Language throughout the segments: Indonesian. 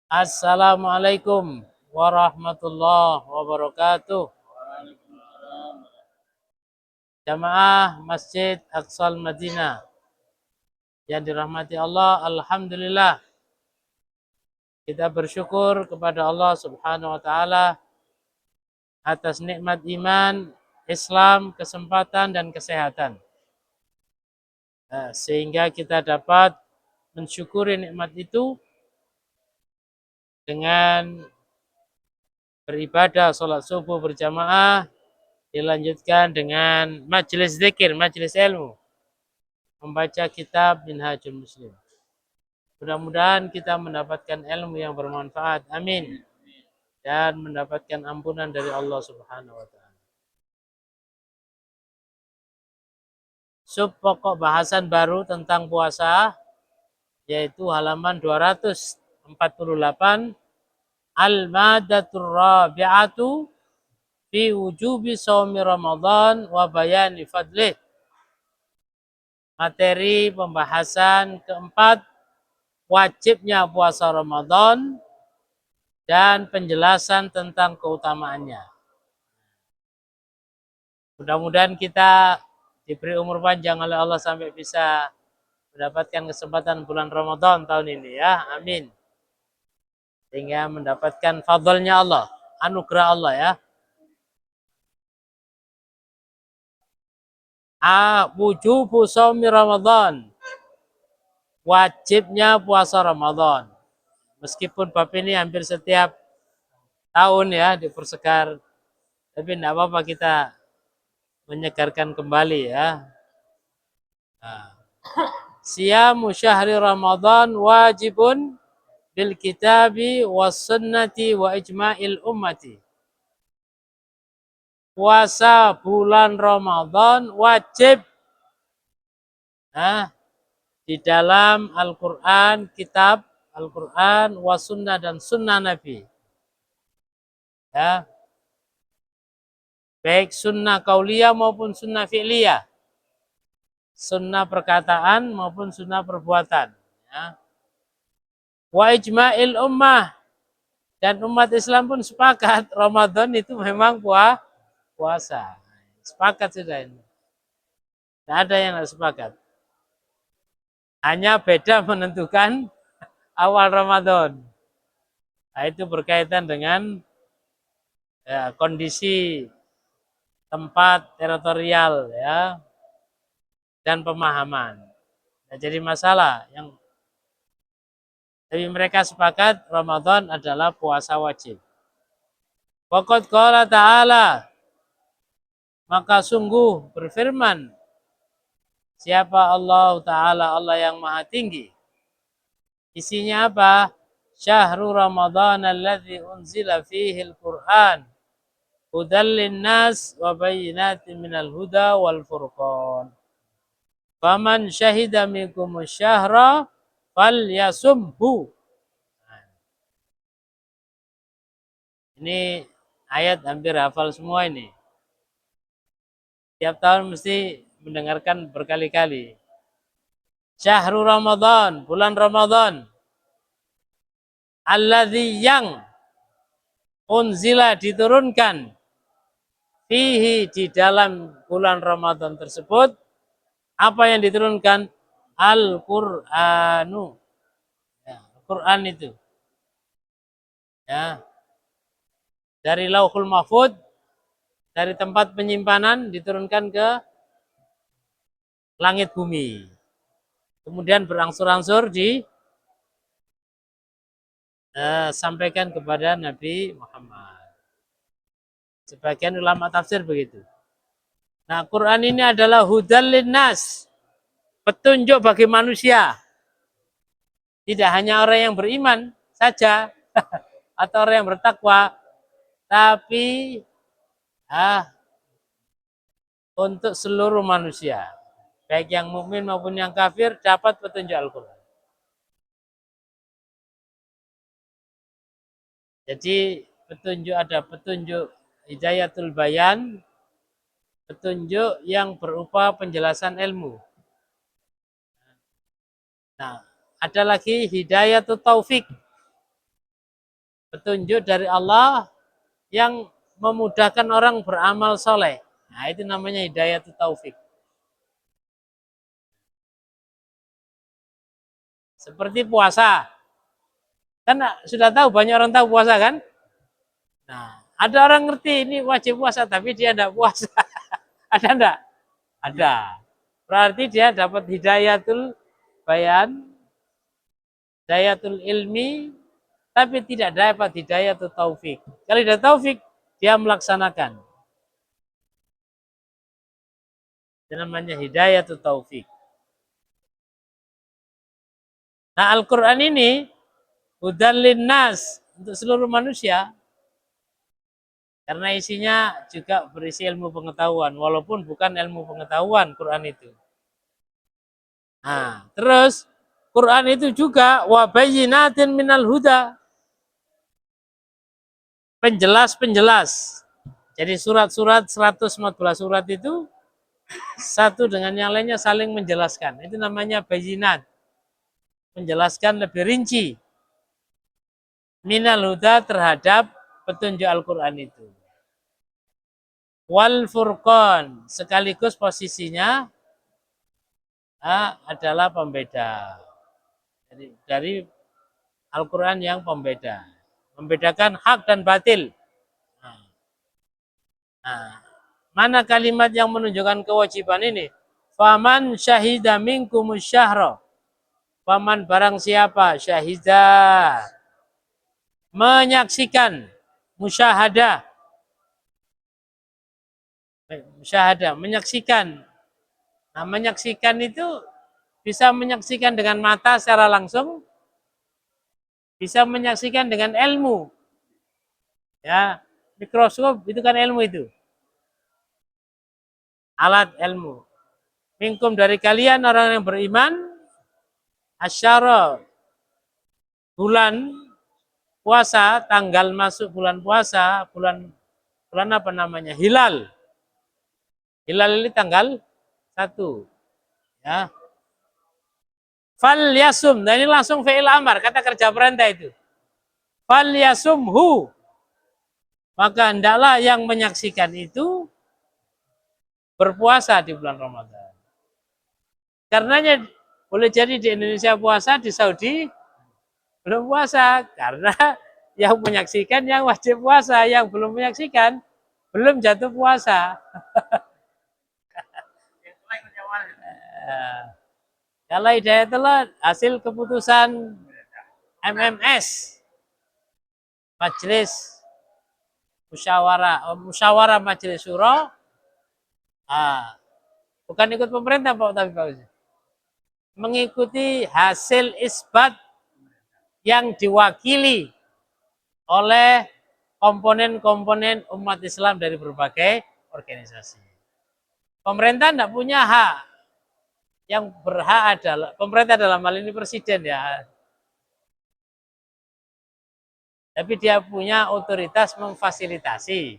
Assalamualaikum warahmatullahi wabarakatuh. Jamaah Masjid Aqsal Madinah yang dirahmati Allah, alhamdulillah kita bersyukur kepada Allah Subhanahu wa taala atas nikmat iman, Islam, kesempatan dan kesehatan. Sehingga kita dapat mensyukuri nikmat itu dengan beribadah salat subuh berjamaah, dilanjutkan dengan majelis zikir, majelis ilmu, membaca kitab Minhajul Muslim. Mudah-mudahan kita mendapatkan ilmu yang bermanfaat. Amin. Dan mendapatkan ampunan dari Allah Subhanahu wa taala. Sub pokok bahasan baru tentang puasa yaitu halaman 248, Al-Madatur Rabi'atu fi wujubi shaumi Ramadan wa bayani fadlih. Materi pembahasan keempat, wajibnya puasa Ramadan dan penjelasan tentang keutamaannya. Mudah-mudahan kita diberi umur panjang oleh Allah sampai bisa mendapatkan kesempatan bulan Ramadan tahun ini ya. Amin. Sehingga mendapatkan fadlnya Allah, anugerah Allah ya. Wujubu shaumi Ramadan. Wajibnya puasa Ramadan. Meskipun bab ini hampir setiap tahun ya dipersegar, tapi tidak apa-apa kita menyegarkan kembali ya. Siyamu syahri Ramadan wajibun bil kitabi was sunnati wa ijma'il ummati. Puasa bulan Ramadan wajib di dalam Al-Quran, kitab Al-Quran, was sunnah dan sunnah Nabi. Ya. Baik sunnah kauliyah maupun sunnah fi'liyah. Sunnah perkataan maupun sunnah perbuatan. Ya. Wa ijma'il ummah. Dan umat Islam pun sepakat Ramadan itu memang puasa. Sepakat sudah ini. Tidak ada yang tidak sepakat. Hanya beda menentukan awal Ramadan. Nah, itu berkaitan dengan kondisi tempat teritorial ya dan pemahaman. Nah, jadi masalah yang tapi mereka sepakat Ramadan adalah puasa wajib. Waqad qala ta'ala, maka sungguh berfirman siapa Allah Ta'ala, Allah yang maha tinggi. Isinya apa? Syahrul Ramadan alladzi unzila fihi al-Qur'an hudal linnas wa bayyinatin minal huda wal furqan. Faman syahida minkum syahra falyasumhu. Ini ayat hampir hafal semua ini. Tiap tahun mesti mendengarkan berkali-kali. Syahrul Ramadan, bulan Ramadan. Alladzi yang unzila diturunkan fihi di dalam bulan Ramadan tersebut. Apa yang diturunkan? Al-Qur'anu. Ya, Quran itu. Ya. Dari Lauhul Mahfud, dari tempat penyimpanan diturunkan ke langit bumi. Kemudian berangsur-angsur sampaikan kepada Nabi Muhammad. Sebagian ulama tafsir begitu. Nah, Quran ini adalah hudal linnas, petunjuk bagi manusia. Tidak hanya orang yang beriman saja atau orang yang bertakwa, tapi untuk seluruh manusia, baik yang mukmin maupun yang kafir dapat petunjuk Al-Quran. Jadi petunjuk ada petunjuk hidayatul bayan, petunjuk yang berupa penjelasan ilmu. Nah, ada lagi hidayatul taufik, petunjuk dari Allah yang memudahkan orang beramal soleh. Nah, itu namanya hidayah taufik. Seperti puasa. Kan sudah tahu, banyak orang tahu puasa kan? Nah, ada orang ngerti ini wajib puasa, tapi dia tidak puasa. Ada enggak? Ada. Berarti dia dapat hidayatul bayan, hidayatul ilmi, tapi tidak dapat hidayatul taufik. Kalau tidak taufik, dia melaksanakan. Itu namanya hidayatul taufik. Nah, Al-Quran ini hudan linnas, untuk seluruh manusia, karena isinya juga berisi ilmu pengetahuan, walaupun bukan ilmu pengetahuan Quran itu. Nah, terus Quran itu juga wa bayyinatin minal huda, penjelas-penjelas. Jadi surat-surat 114 surat itu satu dengan yang lainnya saling menjelaskan. Itu namanya bayyinat. Menjelaskan lebih rinci minal huda terhadap petunjuk Al-Quran itu. Wal furqan, sekaligus posisinya adalah pembeda. Jadi, dari Al-Quran yang pembeda. Membedakan hak dan batil. Nah, mana kalimat yang menunjukkan kewajiban ini? Faman syahida minkumus syahra. Faman barang siapa syahida, menyaksikan, musyahadah, menyaksikan. Nah, menyaksikan itu bisa menyaksikan dengan mata secara langsung, bisa menyaksikan dengan ilmu. Ya, mikroskop itu kan ilmu itu. Alat ilmu. Minkum dari kalian orang yang beriman, asyara, bulan puasa, tanggal masuk bulan puasa, bulan apa namanya? Hilal. Hilal ini tanggal 1. Ya. Fal yasum. Nah, ini langsung fi'il amar, kata kerja perintah itu. Fal yasumhu. Maka hendaklah yang menyaksikan itu berpuasa di bulan Ramadan. Karenanya boleh jadi di Indonesia puasa, di Saudi belum puasa. Karena yang menyaksikan yang wajib puasa, yang belum menyaksikan belum jatuh puasa. Kalau hidayatullah hasil keputusan MMS, Majelis Musyawarah Majelis Syuro, bukan ikut pemerintah Pak, tapi Pak, mengikuti hasil isbat yang diwakili oleh komponen-komponen umat Islam dari berbagai organisasi. Pemerintah tidak punya hak. Yang berhak adalah pemerintah, dalam hal ini presiden ya. Tapi dia punya otoritas memfasilitasi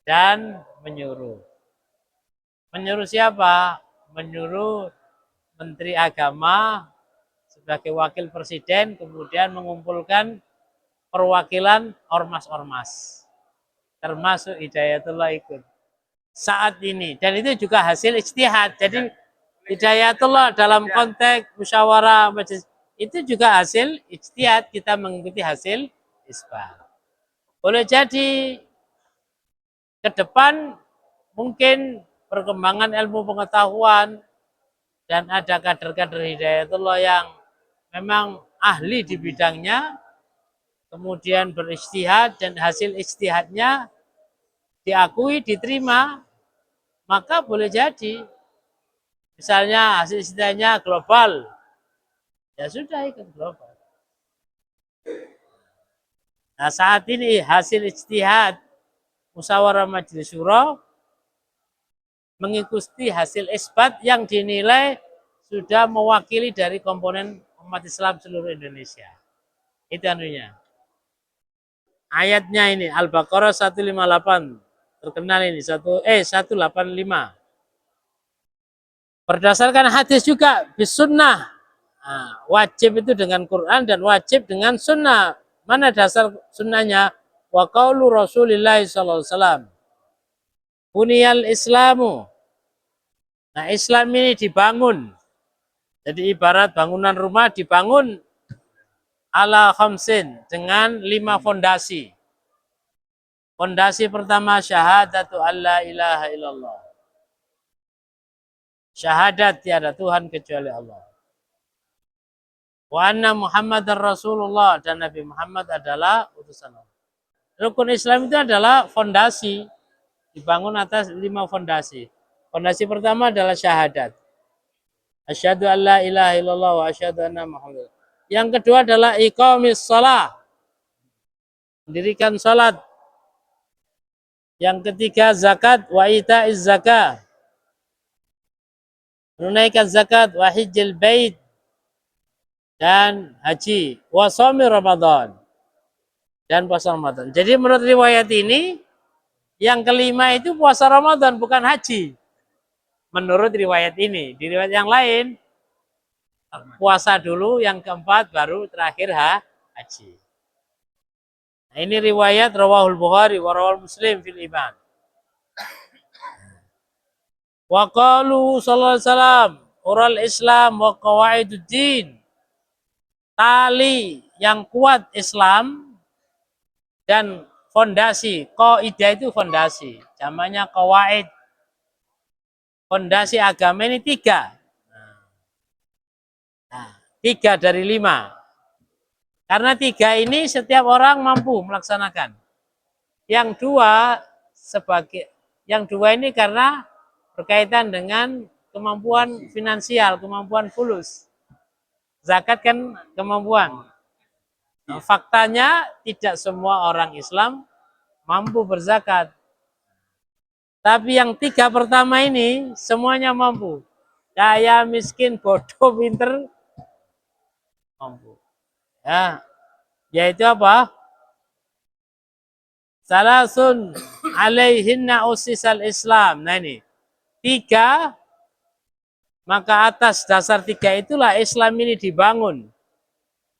dan menyuruh. Menyuruh siapa? Menyuruh Menteri Agama sebagai wakil presiden, kemudian mengumpulkan perwakilan ormas-ormas. Termasuk Hidayatullah ikut. Saat ini. Dan itu juga hasil ijtihad. Jadi Hidayatullah dalam konteks musyawarah majelis itu juga hasil ijtihad, kita mengikuti hasil isbat. Boleh jadi ke depan mungkin perkembangan ilmu pengetahuan dan ada kader-kader Hidayatullah yang memang ahli di bidangnya, kemudian berijtihad dan hasil ijtihadnya diakui, diterima, maka boleh jadi misalnya hasil ijtihadnya global, ya sudah ikut global. Nah, saat ini hasil ijtihad musyawarah majelis syuro mengikuti hasil isbat yang dinilai sudah mewakili dari komponen umat Islam seluruh Indonesia. Itu anunya. Ayatnya ini Al-Baqarah 158. Terkenal ini 185. Berdasarkan hadis juga bis sunnah. Nah, wajib itu dengan Quran dan wajib dengan sunnah. Mana dasar sunnahnya? Wa qaulu Rasulillah sallallahu alaihi wasallam. Buniyal Islamu. Nah, Islam ini dibangun. Jadi ibarat bangunan rumah dibangun ala khamsin dengan 5 fondasi. Fondasi pertama syahadatu alla ilaha illallah. Syahadat tiada Tuhan kecuali Allah. Wa anna Muhammadar Rasulullah, dan Nabi Muhammad adalah utusan Allah. Rukun Islam itu adalah fondasi, dibangun atas 5 fondasi. Fondasi pertama adalah syahadat. Asyhadu an la ilaha illallah wa asyhadu anna Muhammad. Yang kedua adalah iqamis shalah. Mendirikan salat. Yang ketiga zakat wa itaiz zakah. Menunaikan zakat wa hijjil bait, dan haji wa shaumi Ramadan, dan puasa Ramadan. Jadi menurut riwayat ini yang kelima itu puasa Ramadan, bukan haji. Menurut riwayat ini, di riwayat yang lain puasa dulu, yang keempat baru terakhir haji. Nah, ini riwayat rawahul Bukhari wa rawahul Muslim fil iman. Wa qalu sallallahu alaihi wasallam ural Islam wa qawaiduddin. Tali yang kuat Islam dan fondasi. Qaidah itu fondasi, namanya qawaid. Fondasi agama ini 3. Nah, 3 dari 5. Karena 3 ini setiap orang mampu melaksanakan. Yang 2 ini karena berkaitan dengan kemampuan finansial, kemampuan fulus. Zakat kan kemampuan. Nah, faktanya tidak semua orang Islam mampu berzakat. Tapi yang 3 pertama ini semuanya mampu. Kaya, miskin, bodoh, pinter, mampu. Ya, yaitu apa? Salasun alaihinna usisal Islam. Nah ini 3, maka atas dasar 3 itulah Islam ini dibangun.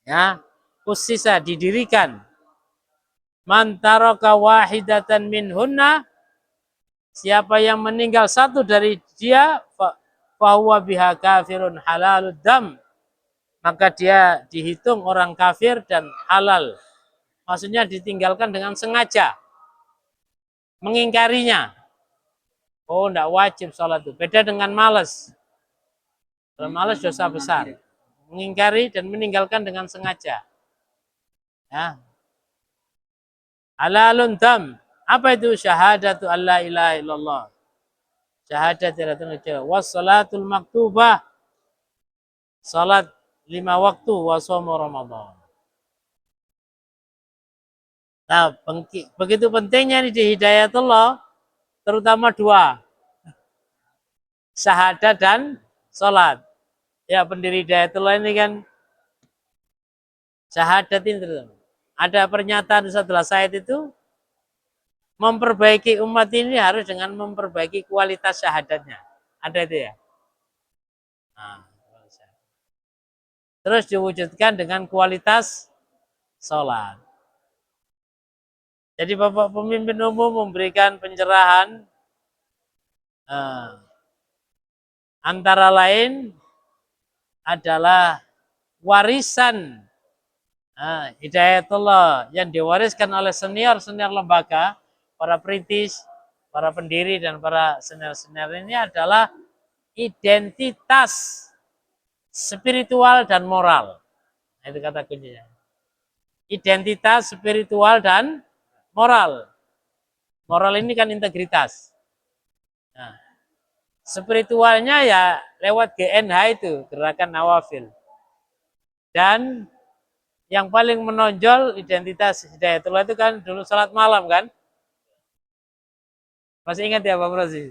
Ya, usisa didirikan. Man taraka wahidatan minhunna, siapa yang meninggal 1 dari dia, fahuwa biha kafirun halalud dam, maka dia dihitung orang kafir dan halal. Maksudnya ditinggalkan dengan sengaja, mengingkarinya. Oh, enggak wajib sholat itu. Beda dengan malas. Kalau malas dosa besar. Mengingkari dan meninggalkan dengan sengaja. Ya. Halalun dam. Apa itu? Syahadatu alla ilaha illallah. Syahadat tidak terkecuali. Wassalatul maktubah. Salat 5 waktu. Wasomu Ramadan. Nah, begitu pentingnya ini di hidayatullah, terutama 2. Syahadat dan salat. Ya, pendiri hidayatullah ini kan syahadat ini terutama. Ada pernyataan setelah syahid itu, memperbaiki umat ini harus dengan memperbaiki kualitas syahadatnya. Ada itu ya. Nah, terus diwujudkan dengan kualitas sholat. Jadi Bapak pemimpin umum memberikan pencerahan antara lain adalah warisan hidayatullah yang diwariskan oleh senior-senior lembaga, para perintis, para pendiri, dan para senior-senior ini adalah identitas spiritual dan moral. Nah, itu kata kuncinya. Identitas spiritual dan moral. Moral ini kan integritas. Nah, spiritualnya ya lewat GNH itu, gerakan nawafil. Dan yang paling menonjol identitas hidayatullah itu kan dulu sholat malam kan. Masih ingat ya Pak Prosi?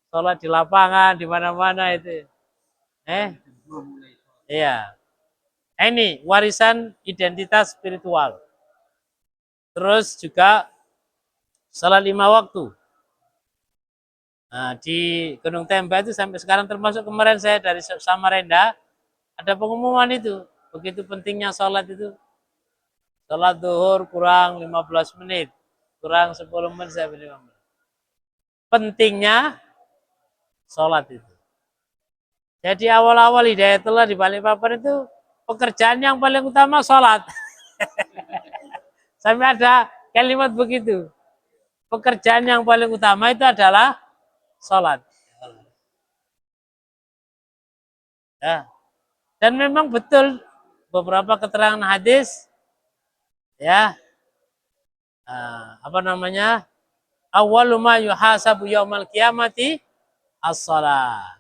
Sholat di lapangan, di mana-mana itu. Iya. Ini warisan identitas spiritual. Terus juga salat 5 waktu. Nah, di Gunung Temba itu sampai sekarang, termasuk kemarin saya dari Samarinda, ada pengumuman itu. Begitu pentingnya sholat itu. Sholat duhur kurang 15 menit. Kurang 10 menit sampai 5 menit. Pentingnya sholat itu. Jadi awal-awal Hidayatullah di Balikpapan itu pekerjaan yang paling utama sholat. Sampai ada kalimat begitu. Pekerjaan yang paling utama itu adalah sholat. Ya. Dan memang betul beberapa keterangan hadis, ya, apa namanya, awwalu ma yuhasabu yaumal qiyamati as-shalah.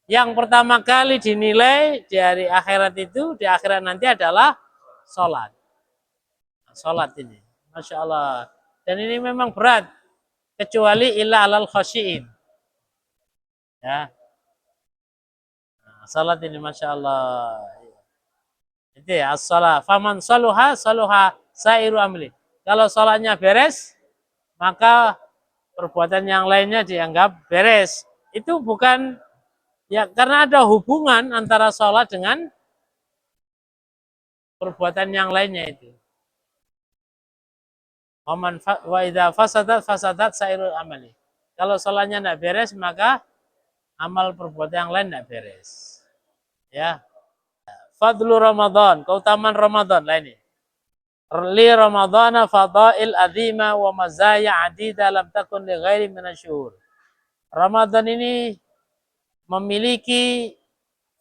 Yang pertama kali dinilai di hari akhirat itu, di akhirat nanti adalah sholat. Sholat ini, masya Allah. Dan ini memang berat, kecuali illa alal khasyiin. Ya, sholat ini masya Allah. Itu ya, as-shalah. Faman saluha saluha sairu amli. Kalau sholatnya beres, maka perbuatan yang lainnya dianggap beres. Itu bukan, ya, karena ada hubungan antara sholat dengan perbuatan yang lainnya itu. Wa idza fasadat sairul amali. Kalau sholatnya tidak beres, maka amal perbuatan yang lain tidak beres. Ya. Fadlu Ramadan, keutamaan Ramadan lainnya. Li Ramadhana fadail azima wa mazaya adida lam takun li ghairi minasyuhur. Ramadan ini memiliki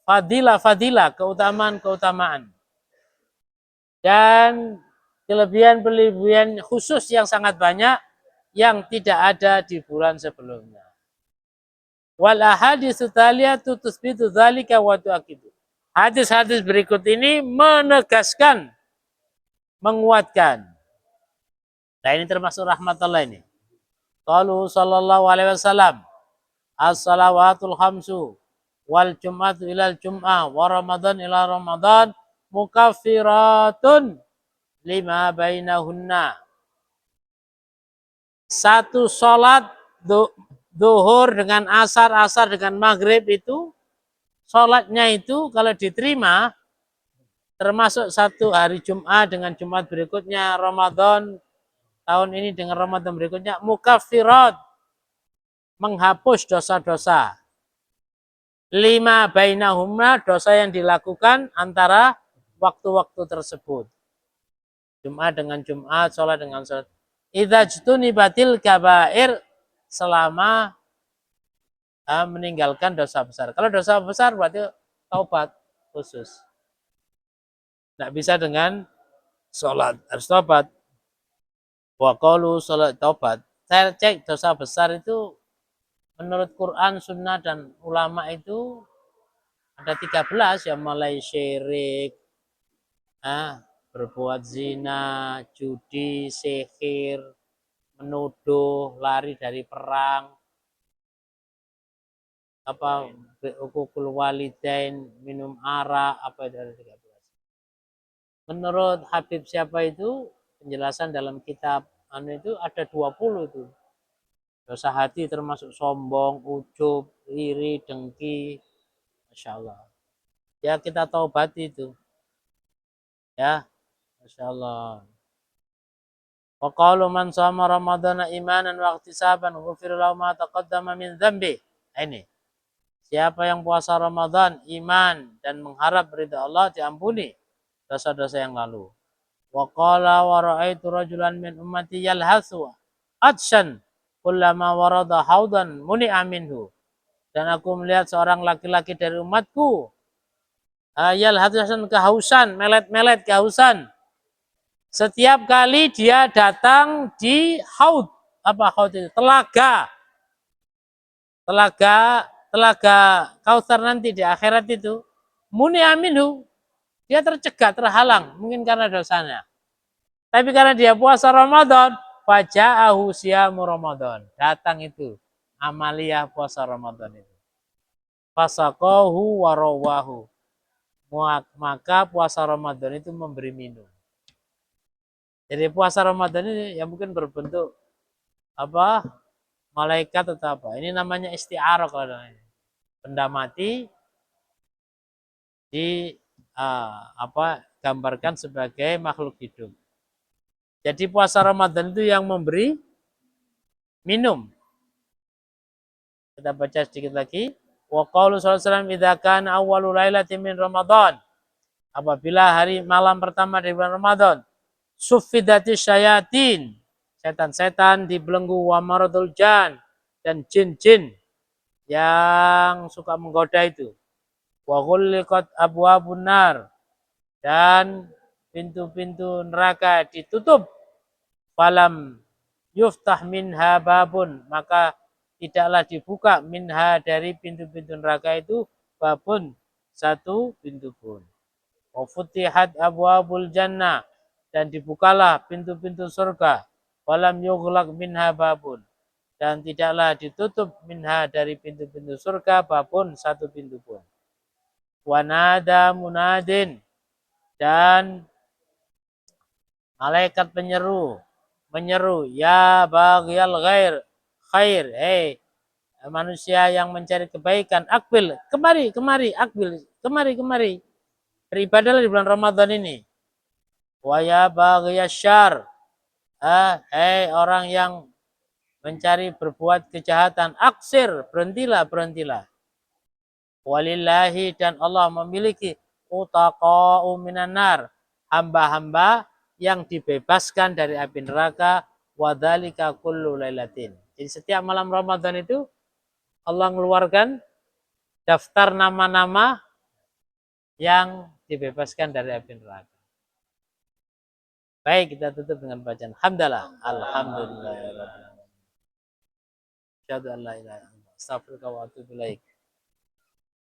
fadilah-fadilah, keutamaan-keutamaan. Dan kelebihan-kelebihan khusus yang sangat banyak yang tidak ada di bulan sebelumnya. Wal ahaditsu tsaliyatu tutsbitu dzalika wa tu'akkidu. Hadis-hadis berikut ini menegaskan, menguatkan. Nah, ini termasuk rahmat Allah ini. Qalu sallallahu alaihi wasallam, as-salawatul khamsu wal jum'atu ilal jum'ah wa ramadan ila ramadan mukaffiratun lima bainahunna. Satu sholat duhur dengan asar, asar dengan maghrib itu, sholatnya itu kalau diterima, termasuk satu hari Jumat dengan Jumat berikutnya, Ramadan tahun ini dengan Ramadan berikutnya, mukaffirat, menghapus dosa-dosa. Lima bainahumna, dosa yang dilakukan antara waktu-waktu tersebut. Jumat dengan Jumat, sholat dengan sholat. Idza jtunibatil kabair, selama meninggalkan dosa besar. Kalau dosa besar berarti taubat khusus. Tidak bisa dengan sholat, harus taubat. Wa qalu sholat taubat. Saya cek dosa besar itu menurut Quran, Sunnah, dan ulama itu ada 13, ya, mulai syirik, berbuat zina, judi, sihir, menuduh, lari dari perang, apa, hukukul walidain, minum arak, apa itu ada 13. Menurut Habib siapa itu, penjelasan dalam kitab itu ada 20 itu. Dosa hati termasuk sombong, ujub, iri, dengki. Masya Allah. Ya, kita taubati itu. Ya, Masya Allah. Wa qalu man shama ramadhana imanan wa ihtisaban ghufira lahu ma taqaddama min dzambi. Ini. Siapa yang puasa Ramadan iman dan mengharap ridha Allah, diampuni dosa-dosa yang lalu. Wa qala wa ra'aitu rajulan min ummati yalhasu atshan kullama warada haudan muni'a minhu. Dan aku melihat seorang laki-laki dari umatku yalhasan, kehausan, melet-melet kehausan. Setiap kali dia datang di haud, apa haud itu? Telaga. Telaga Kautsar nanti di akhirat itu, muni'a minhu, dia tercegat, terhalang, mungkin karena dosanya. Tapi karena dia puasa Ramadan, faja'ahu siyamu Ramadan. Datang itu amaliyah puasa Ramadan itu. Fasaqahu warawahu. Maka puasa Ramadan itu memberi minum. Jadi puasa Ramadan ini yang mungkin berbentuk apa? Malaikat atau apa. Ini namanya isti'arah kalau namanya. Benda mati di gambarkan sebagai makhluk hidup. Jadi puasa Ramadan itu yang memberi minum. Kita baca sedikit lagi. Wa qaulu sallallahu alaihi wasallam idza kana awwalu lailatin min Ramadan. Apabila hari malam pertama dari bulan Ramadan, suffidati syayatin, setan-setan dibelenggu, wa maradul jan, dan jin-jin yang suka menggoda itu. Wa ghulliqat abwabun nar, dan pintu-pintu neraka ditutup. Falam yuftah minha babun, maka tidaklah dibuka minha dari pintu-pintu neraka itu babun, satu pintu pun. Wa futihat abwabul jannah, dan dibukalah pintu-pintu surga. Walam yughlaq minha babun, dan tidaklah ditutup minha dari pintu-pintu surga babun, satu pintu pun. Wa nada munadin, dan malaikat menyeru, ya baghiyal khair, hei manusia yang mencari kebaikan, akbil, kemari, akbil, kemari. Beribadahlah di bulan Ramadan ini. Wa ya baghiyasyar, hei orang yang mencari berbuat kejahatan, aksir, berhentilah. Walillahi, dan Allah memiliki utaqa'u minan nar, hamba-hamba yang dibebaskan dari api neraka, wadzalika kullu lailatin. Jadi setiap malam Ramadan itu Allah mengeluarkan daftar nama-nama yang dibebaskan dari api neraka. Baik, kita tutup dengan bacaan hamdalah. Alhamdulillah. Asyhadu an la ilaha illallah. Astaghfiruka wa atubu ilaik.